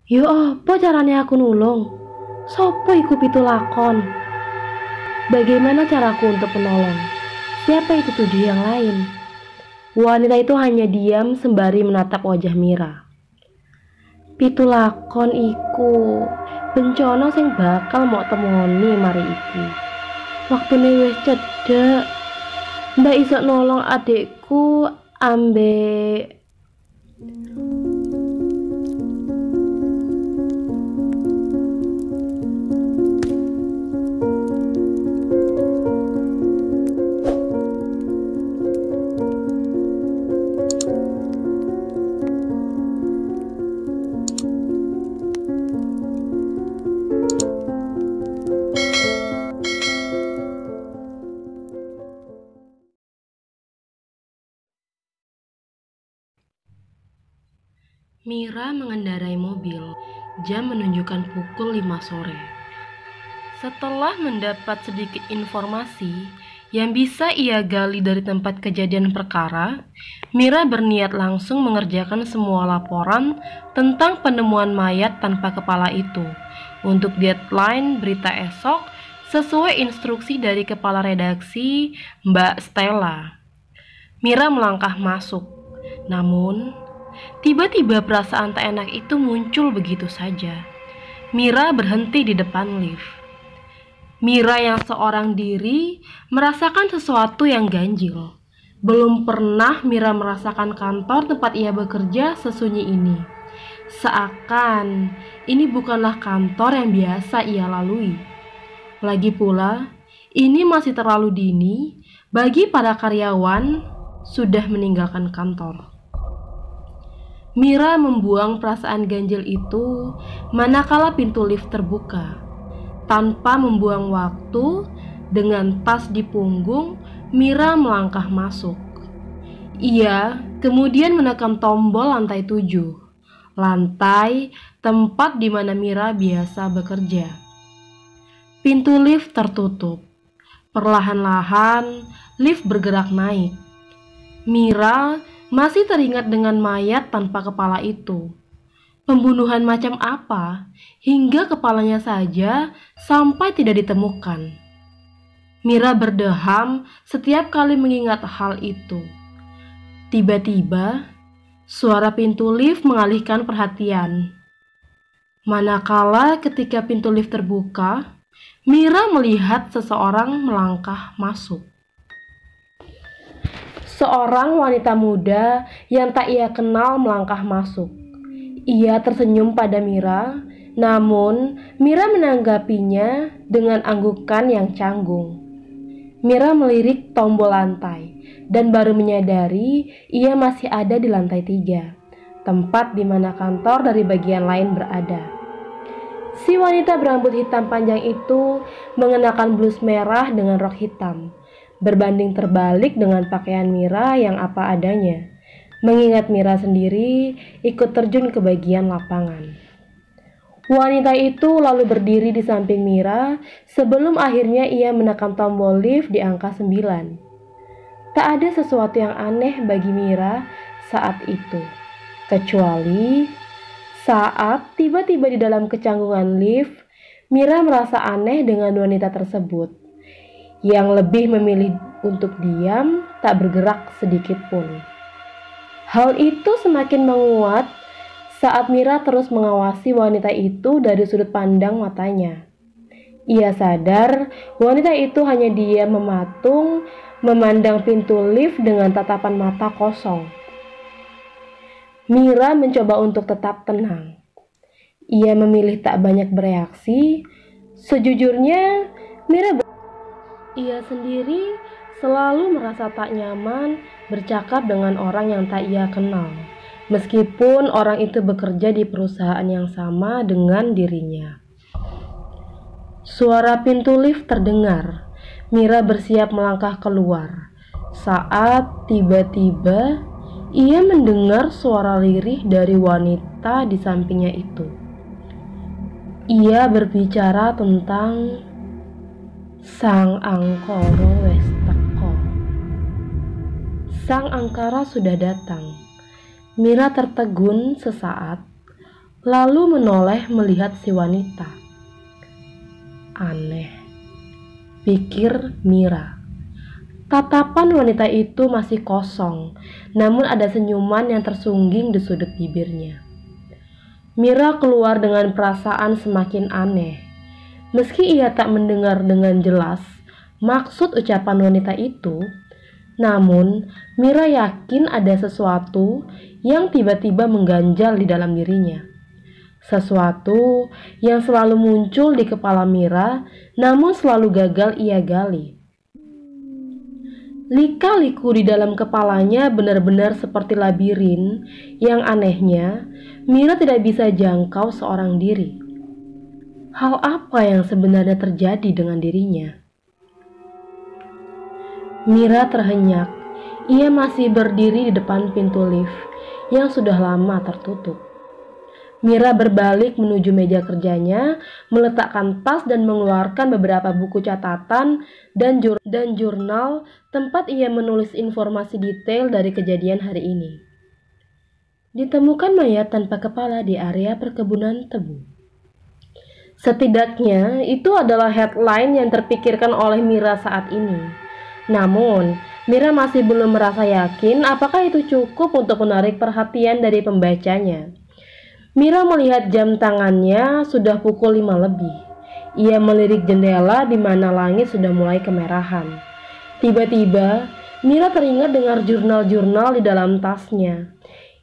Yo apa carane aku nulung? Sopo iku pitulakon? Bagaimana caraku untuk menolong? Siapa itu tujuh yang lain? Wanita itu hanya diam sembari menatap wajah Mira. Pitulakon iku bencana sing bakal mau temoni mari iki. Waktune wis cedhek. Mbak iso nolong adikku ambek Mira mengendarai mobil. Jam menunjukkan pukul 5 sore. Setelah mendapat sedikit informasi yang bisa ia gali dari tempat kejadian perkara, Mira berniat langsung mengerjakan semua laporan tentang penemuan mayat tanpa kepala itu untuk deadline berita esok sesuai instruksi dari kepala redaksi Mbak Stella. Mira melangkah masuk, namun tiba-tiba perasaan tak enak itu muncul begitu saja. Mira berhenti di depan lift. Mira yang seorang diri merasakan sesuatu yang ganjil. Belum pernah Mira merasakan kantor tempat ia bekerja sesunyi ini. Seakan ini bukanlah kantor yang biasa ia lalui. Lagi pula, ini masih terlalu dini bagi para karyawan sudah meninggalkan kantor. Mira membuang perasaan ganjil itu manakala pintu lift terbuka. Tanpa membuang waktu, dengan tas di punggung, Mira melangkah masuk. Ia kemudian menekan tombol lantai 7, lantai tempat di mana Mira biasa bekerja. Pintu lift tertutup. Perlahan-lahan, lift bergerak naik. Mira masih teringat dengan mayat tanpa kepala itu. Pembunuhan macam apa hingga kepalanya saja sampai tidak ditemukan? Mira berdeham setiap kali mengingat hal itu. Tiba-tiba, suara pintu lift mengalihkan perhatian. Manakala ketika pintu lift terbuka, Mira melihat seseorang melangkah masuk. Seorang wanita muda yang tak ia kenal melangkah masuk. Ia tersenyum pada Mira, namun Mira menanggapinya dengan anggukan yang canggung. Mira melirik tombol lantai dan baru menyadari ia masih ada di lantai 3, tempat di mana kantor dari bagian lain berada. Si wanita berambut hitam panjang itu mengenakan blus merah dengan rok hitam, berbanding terbalik dengan pakaian Mira yang apa adanya, mengingat Mira sendiri ikut terjun ke bagian lapangan. Wanita itu lalu berdiri di samping Mira sebelum akhirnya ia menekan tombol lift di angka 9. Tak ada sesuatu yang aneh bagi Mira saat itu, kecuali saat tiba-tiba di dalam kecanggungan lift, Mira merasa aneh dengan wanita tersebut, yang lebih memilih untuk diam, tak bergerak sedikit pun. Hal itu semakin menguat saat Mira terus mengawasi wanita itu dari sudut pandang matanya. Ia sadar wanita itu hanya diam mematung, memandang pintu lift dengan tatapan mata kosong. Mira mencoba untuk tetap tenang. Ia memilih tak banyak bereaksi. Sejujurnya, ia sendiri selalu merasa tak nyaman bercakap dengan orang yang tak ia kenal, meskipun orang itu bekerja di perusahaan yang sama dengan dirinya. Suara pintu lift terdengar. Mira bersiap melangkah keluar saat tiba-tiba ia mendengar suara lirih dari wanita di sampingnya itu. Ia berbicara tentang Sang Angkara wis teka. Sang Angkara sudah datang. Mira tertegun sesaat, lalu menoleh melihat si wanita. Aneh, pikir Mira. Tatapan wanita itu masih kosong, namun ada senyuman yang tersungging di sudut bibirnya. Mira keluar dengan perasaan semakin aneh. Meski ia tak mendengar dengan jelas maksud ucapan wanita itu, namun Mira yakin ada sesuatu yang tiba-tiba mengganjal di dalam dirinya. Sesuatu yang selalu muncul di kepala Mira, namun selalu gagal ia gali. Lika-liku di dalam kepalanya benar-benar seperti labirin yang anehnya Mira tidak bisa jangkau seorang diri. Hal apa yang sebenarnya terjadi dengan dirinya? Mira terhenyak. Ia masih berdiri di depan pintu lift yang sudah lama tertutup. Mira berbalik menuju meja kerjanya, meletakkan tas dan mengeluarkan beberapa buku catatan dan jurnal tempat ia menulis informasi detail dari kejadian hari ini. Ditemukan mayat tanpa kepala di area perkebunan tebu. Setidaknya itu adalah headline yang terpikirkan oleh Mira saat ini. Namun, Mira masih belum merasa yakin apakah itu cukup untuk menarik perhatian dari pembacanya. Mira melihat jam tangannya sudah pukul 5 lebih. Ia melirik jendela di mana langit sudah mulai kemerahan. Tiba-tiba, Mira teringat dengar jurnal-jurnal di dalam tasnya.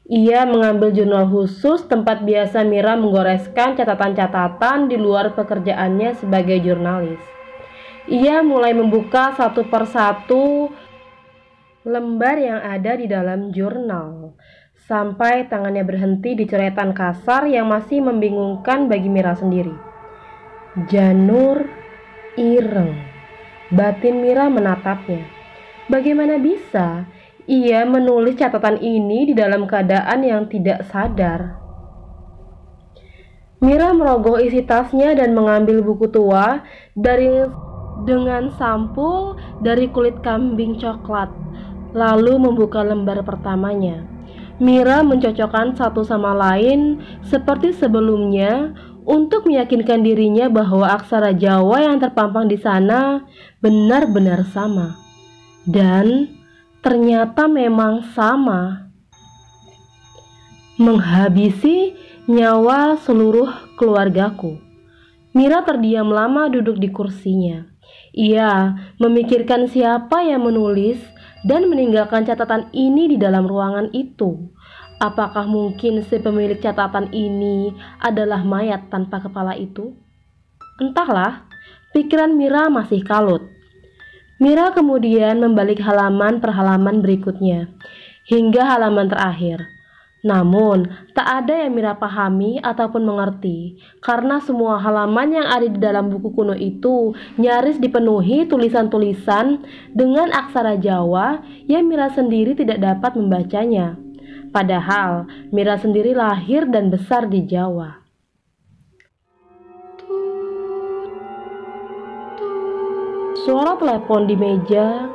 Ia mengambil jurnal khusus tempat biasa Mira menggoreskan catatan-catatan di luar pekerjaannya sebagai jurnalis. Ia mulai membuka satu persatu lembar yang ada di dalam jurnal, sampai tangannya berhenti di coretan kasar yang masih membingungkan bagi Mira sendiri. Janur ireng. Batin Mira menatapnya. Bagaimana bisa ia menulis catatan ini di dalam keadaan yang tidak sadar? Mira merogoh isi tasnya dan mengambil buku tua dengan sampul dari kulit kambing coklat, lalu membuka lembar pertamanya. Mira mencocokkan satu sama lain seperti sebelumnya untuk meyakinkan dirinya bahwa aksara Jawa yang terpampang di sana benar-benar sama. Dan ternyata memang sama. Menghabisi nyawa seluruh keluargaku. Mira terdiam lama duduk di kursinya. Ia memikirkan siapa yang menulis dan meninggalkan catatan ini di dalam ruangan itu. Apakah mungkin si pemilik catatan ini adalah mayat tanpa kepala itu? Entahlah, pikiran Mira masih kalut. Mira kemudian membalik halaman per halaman berikutnya, hingga halaman terakhir. Namun, tak ada yang Mira pahami ataupun mengerti, karena semua halaman yang ada di dalam buku kuno itu nyaris dipenuhi tulisan-tulisan dengan aksara Jawa yang Mira sendiri tidak dapat membacanya. Padahal, Mira sendiri lahir dan besar di Jawa. Suara telepon di meja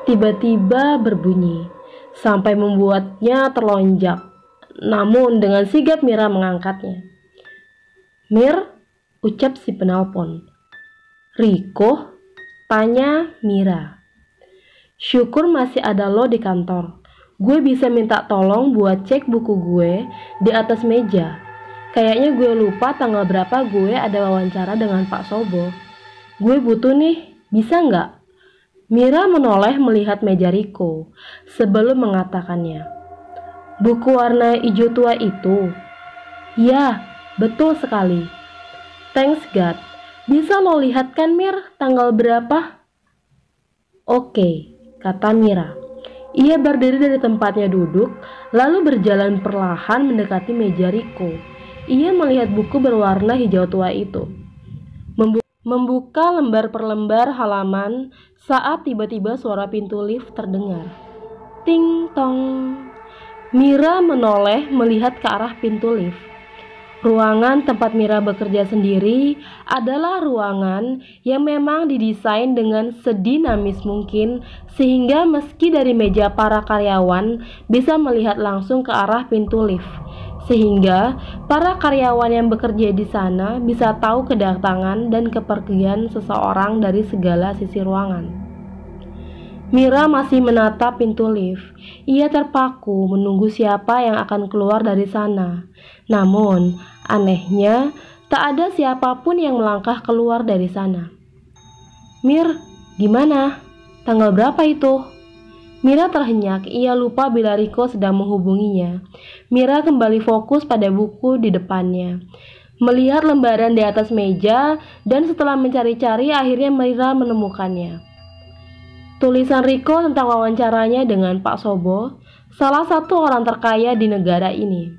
tiba-tiba berbunyi, sampai membuatnya terlonjak. Namun dengan sigap Mira mengangkatnya. "Mir," ucap si penelpon. "Riko?" tanya Mira. "Syukur masih ada lo di kantor. Gue bisa minta tolong buat cek buku gue di atas meja. Kayaknya gue lupa tanggal berapa gue ada wawancara dengan Pak Sobo. Gue butuh nih, bisa nggak?" Mira menoleh melihat meja Riko sebelum mengatakannya. "Buku warna hijau tua itu?" "Ya, betul sekali." "Thanks God. Bisa lo lihat kan Mir, tanggal berapa?" "Oke," kata Mira. Ia berdiri dari tempatnya duduk, lalu berjalan perlahan mendekati meja Riko. Ia melihat buku berwarna hijau tua itu. Membuka lembar per lembar halaman saat tiba-tiba suara pintu lift terdengar. Ting tong. Mira menoleh melihat ke arah pintu lift. Ruangan tempat Mira bekerja sendiri adalah ruangan yang memang didesain dengan sedinamis mungkin sehingga meski dari meja para karyawan bisa melihat langsung ke arah pintu lift. Sehingga para karyawan yang bekerja di sana bisa tahu kedatangan dan kepergian seseorang dari segala sisi ruangan. Mira masih menatap pintu lift. Ia terpaku menunggu siapa yang akan keluar dari sana. Namun, anehnya, tak ada siapapun yang melangkah keluar dari sana. "Mir, gimana? Tanggal berapa itu?" Mira terhenyak, ia lupa bila Riko sedang menghubunginya. Mira kembali fokus pada buku di depannya. Melihat lembaran di atas meja, dan setelah mencari-cari akhirnya Mira menemukannya. Tulisan Riko tentang wawancaranya dengan Pak Sobo, salah satu orang terkaya di negara ini.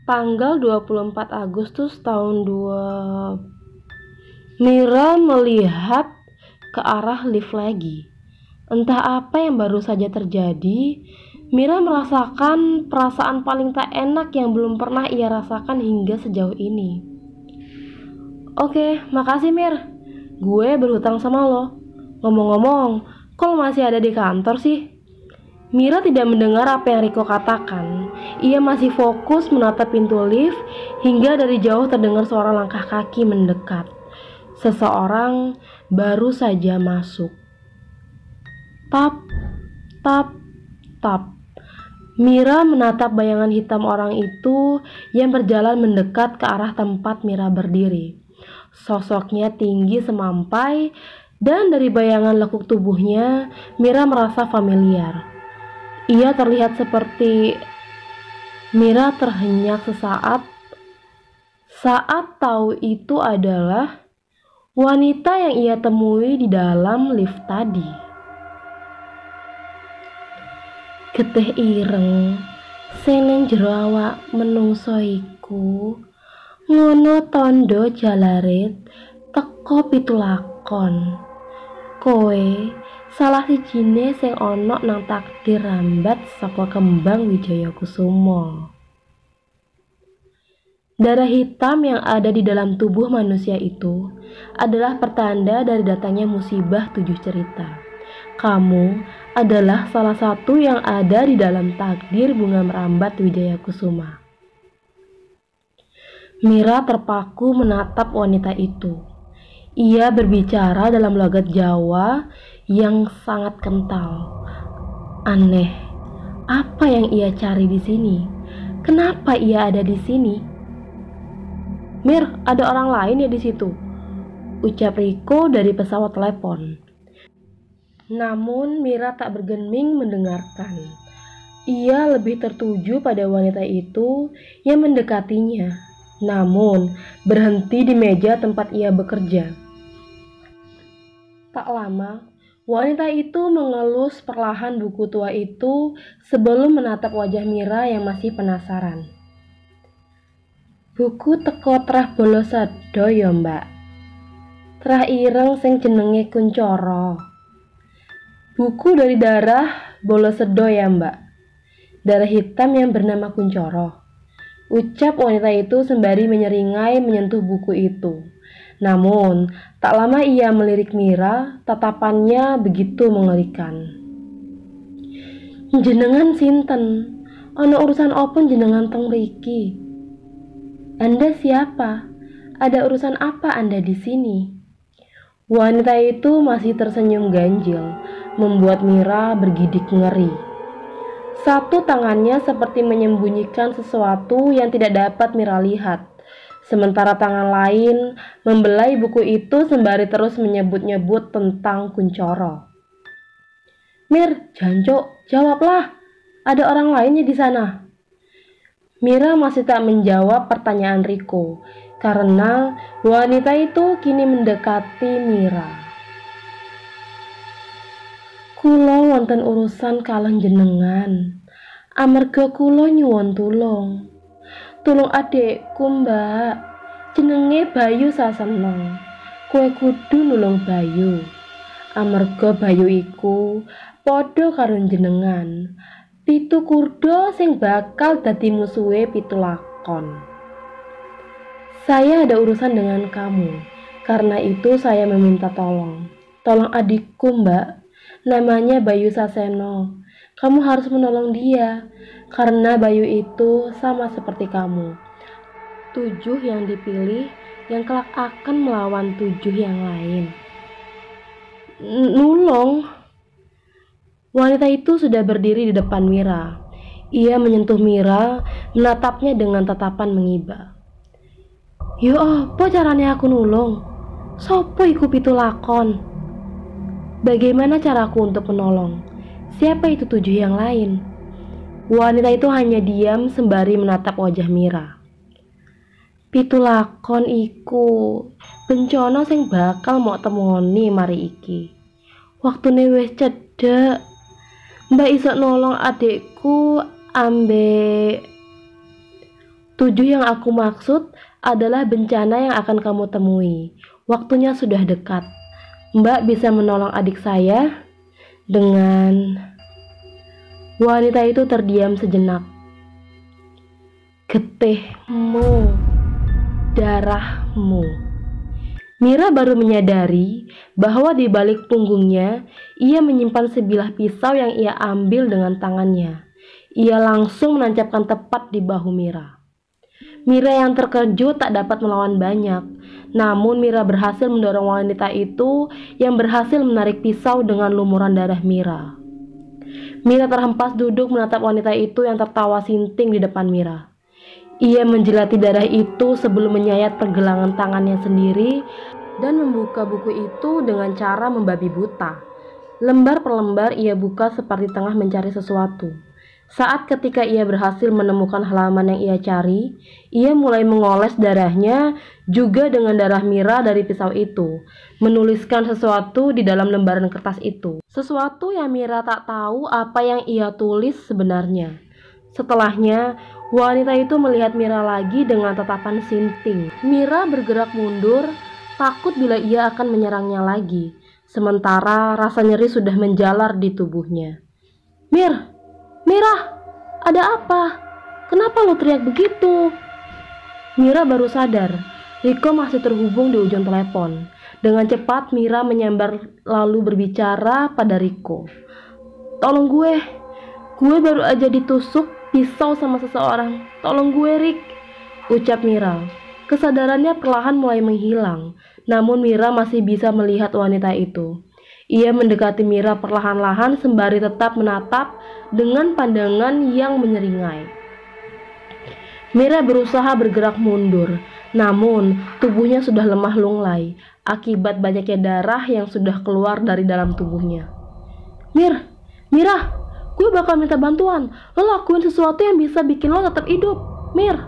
Tanggal 24 Agustus tahun 2. Mira melihat ke arah lift lagi. Entah apa yang baru saja terjadi, Mira merasakan perasaan paling tak enak yang belum pernah ia rasakan hingga sejauh ini. "Oke, makasih Mir. Gue berhutang sama lo. Ngomong-ngomong, kok lo masih ada di kantor sih?" Mira tidak mendengar apa yang Riko katakan. Ia masih fokus menatap pintu lift hingga dari jauh terdengar suara langkah kaki mendekat. Seseorang baru saja masuk. Tap, tap, tap. Mira menatap bayangan hitam orang itu yang berjalan mendekat ke arah tempat Mira berdiri. Sosoknya tinggi semampai, dan dari bayangan lekuk tubuhnya, Mira merasa familiar. Ia terlihat seperti... Mira terhenyak sesaat saat tahu itu adalah wanita yang ia temui di dalam lift tadi. Getih ireng sing jero awak menungso iku ngono tondo jalarit teko pitulakon. Kowe salah sijine sing ana nang takdir rambat saka kembang Wijaya Kusuma. Darah hitam yang ada di dalam tubuh manusia itu adalah pertanda dari datangnya musibah 7 cerita. Kamu adalah salah satu yang ada di dalam takdir bunga merambat Wijaya Kusuma. Mira terpaku menatap wanita itu. Ia berbicara dalam logat Jawa yang sangat kental. Aneh, apa yang ia cari di sini? Kenapa ia ada di sini? "Mir, ada orang lain ya di situ," ucap Riko dari pesawat telepon. Namun Mira tak bergeming mendengarkan. Ia lebih tertuju pada wanita itu yang mendekatinya, namun berhenti di meja tempat ia bekerja. Tak lama, wanita itu mengelus perlahan buku tua itu sebelum menatap wajah Mira yang masih penasaran. "Buku teko Trah Bala Sada ya, Mbak. Trah ireng sing jenenge Kuncoro. Buku dari darah Bala Seda ya, Mbak. Darah hitam yang bernama Kuncoro," ucap wanita itu sembari menyeringai menyentuh buku itu. Namun, tak lama ia melirik Mira, tatapannya begitu mengerikan. "Jenengan sinten? Ana urusan apa jenengan teng mriki? Anda siapa? Ada urusan apa Anda di sini?" Wanita itu masih tersenyum ganjil, membuat Mira bergidik ngeri. Satu tangannya seperti menyembunyikan sesuatu yang tidak dapat Mira lihat. Sementara tangan lain membelai buku itu sembari terus menyebut-nyebut tentang Kuncoro. "Mir, jancuk, jawablah. Ada orang lainnya di sana." Mira masih tak menjawab pertanyaan Riko, karena wanita itu kini mendekati Mira. "Kula wonten urusan kalih jenengan. Amarga kula nyuwun tulung. Tulung adekku, Mbak. Jenenge Bayu Saseneng. Kowe kudu nulung Bayu. Amarga Bayu iku padha karo jenengan. Pitu kurda sing bakal dadi musuhe Pitulakon." Saya ada urusan dengan kamu. Karena itu saya meminta tolong. Tolong adikku, Mbak. Namanya Bayu Saseno. Kamu harus menolong dia. Karena Bayu itu sama seperti kamu. 7 yang dipilih yang kelak akan melawan 7 yang lain. Nulung. Wanita itu sudah berdiri di depan Mira. Ia menyentuh Mira, menatapnya dengan tatapan mengiba. Yo apa caranya aku nulung? Sopo iku pitulakon? Bagaimana caraku untuk menolong? Siapa itu 7 yang lain? Wanita itu hanya diam sembari menatap wajah Mira. Pitulakon iku bencana sing bakal mau temoni mari iki. Waktune wis cedhek. Mbak iso nolong adikku ambek 7 yang aku maksud adalah bencana yang akan kamu temui. Waktunya sudah dekat. Mbak bisa menolong adik saya dengan... Wanita itu terdiam sejenak. Getihmu, darahmu. Mira baru menyadari bahwa di balik punggungnya ia menyimpan sebilah pisau yang ia ambil dengan tangannya. Ia langsung menancapkan tepat di bahu Mira. Mira yang terkejut tak dapat melawan banyak. Namun Mira berhasil mendorong wanita itu yang berhasil menarik pisau dengan lumuran darah Mira. Mira terhempas duduk menatap wanita itu yang tertawa sinting di depan Mira. Ia menjelati darah itu sebelum menyayat pergelangan tangannya sendiri dan membuka buku itu dengan cara membabi buta. Lembar per lembar ia buka seperti tengah mencari sesuatu. Saat ketika ia berhasil menemukan halaman yang ia cari, ia mulai mengoles darahnya juga dengan darah Mira dari pisau itu, menuliskan sesuatu di dalam lembaran kertas itu. Sesuatu yang Mira tak tahu apa yang ia tulis sebenarnya. Setelahnya, wanita itu melihat Mira lagi dengan tatapan sinting. Mira bergerak mundur, takut bila ia akan menyerangnya lagi. Sementara rasa nyeri sudah menjalar di tubuhnya. Mira, ada apa? Kenapa lo teriak begitu? Mira baru sadar, Riko masih terhubung di ujung telepon. Dengan cepat Mira menyambar lalu berbicara pada Riko. Tolong gue baru aja ditusuk pisau sama seseorang. Tolong gue, Rik, ucap Mira. Kesadarannya perlahan mulai menghilang, namun Mira masih bisa melihat wanita itu. Ia mendekati Mira perlahan-lahan sembari tetap menatap dengan pandangan yang menyeringai. Mira berusaha bergerak mundur, namun tubuhnya sudah lemah lunglai akibat banyaknya darah yang sudah keluar dari dalam tubuhnya. Mira, gue bakal minta bantuan. Lo lakuin sesuatu yang bisa bikin lo tetap hidup, Mir.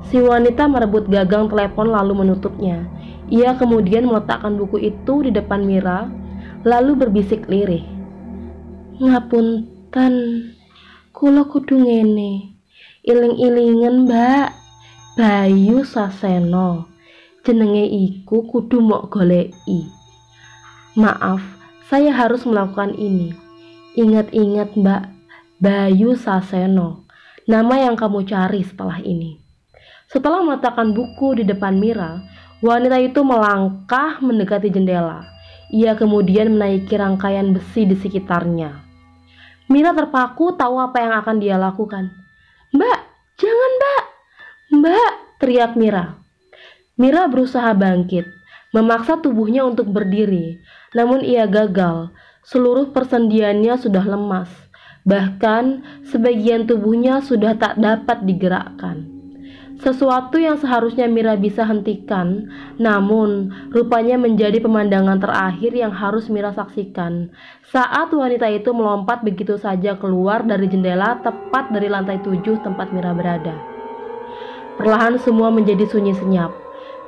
Si wanita merebut gagang telepon lalu menutupnya. Ia kemudian meletakkan buku itu di depan Mira, lalu berbisik lirih. Ngapunten, kula kudu ngene. Iling-ilingen, Mbak. Bayu Saseno. Jenenge iku kudu mok goleki. Maaf, saya harus melakukan ini. Ingat-ingat, Mbak. Bayu Saseno. Nama yang kamu cari setelah ini. Setelah meletakkan buku di depan Mira, wanita itu melangkah mendekati jendela. Ia kemudian menaiki rangkaian besi di sekitarnya. Mira terpaku tahu apa yang akan dia lakukan. Mbak, jangan Mbak! Mbak, teriak Mira. Mira berusaha bangkit, memaksa tubuhnya untuk berdiri. Namun ia gagal. Seluruh persendiannya sudah lemas. Bahkan sebagian tubuhnya sudah tak dapat digerakkan. Sesuatu yang seharusnya Mira bisa hentikan, namun rupanya menjadi pemandangan terakhir yang harus Mira saksikan saat wanita itu melompat begitu saja keluar dari jendela tepat dari lantai 7 tempat Mira berada. Perlahan semua menjadi sunyi senyap.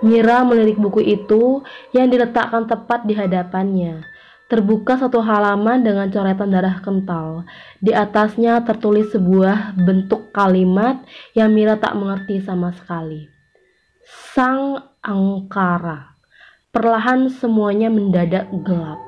Mira melirik buku itu yang diletakkan tepat di hadapannya. Terbuka satu halaman dengan coretan darah kental. Di atasnya tertulis sebuah bentuk kalimat yang Mira tak mengerti sama sekali. Sang Angkara. Perlahan semuanya mendadak gelap.